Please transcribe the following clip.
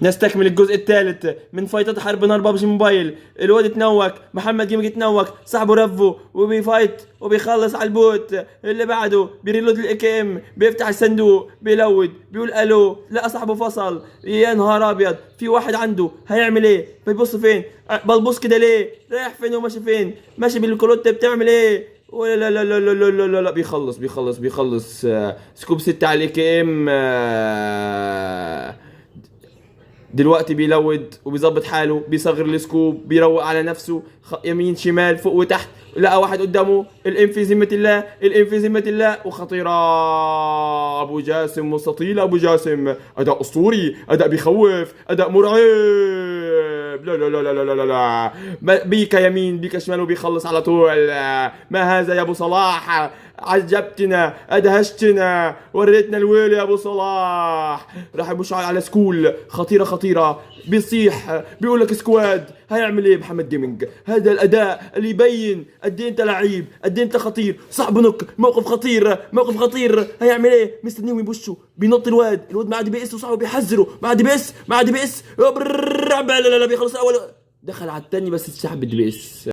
نستكمل الجزء الثالث من فايتات حرب نار بابجي موبايل. الواد اتنوك، محمد جيمنج اتنوك، صاحبه رفو وبيفايت وبيخلص على البوت. اللي بعده بيريلود الاي كي ام، بيفتح الصندوق، بيلود، بيقول الو، لقى صاحبه فصل. يا نهار ابيض، في واحد عنده هيعمل ايه؟ بيبص فين؟ بلبص كده ليه؟ رايح فين وماشي فين؟ ماشي بالكروت، بتعمل ايه؟ ولا لا لا لا لا لا لا لا لا، بيخلص سكوب 6 على الاي كي ام. دلوقتي بيلود وبيظبط حاله، بيصغر السكوب، بيروق على نفسه، يمين شمال فوق وتحت. لقى واحد قدامه، الام في ذمة الله، الام في ذمة الله، وخطيرة. ابو جاسم مستطيل، ابو جاسم اداء اسطوري، اداء بيخوف، اداء مرعب. لا لا لا لا لا لا لا، بيكا يمين بيكا شمال وبيخلص على طول. ما هذا يا ابو صلاح؟ عجبتنا، ادهشتنا، وريتنا الويل يا ابو صلاح. راح يبشع على سكول، خطيره، بيصيح، بيقول لك سكواد. هيعمل ايه محمد جيمنج؟ هذا الاداء اللي يبين قد ايه انت لعيب، قد ايه انت خطير. صعب نك، موقف خطير. هيعمل ايه؟ مستنيهم يبشوا، بينط الواد ما عاد بيقس، وصاحبه بيحذره، ما عاد بيقس. لا بيخلص الاول، دخل على الثاني بس اتسحب بالدي بي اس.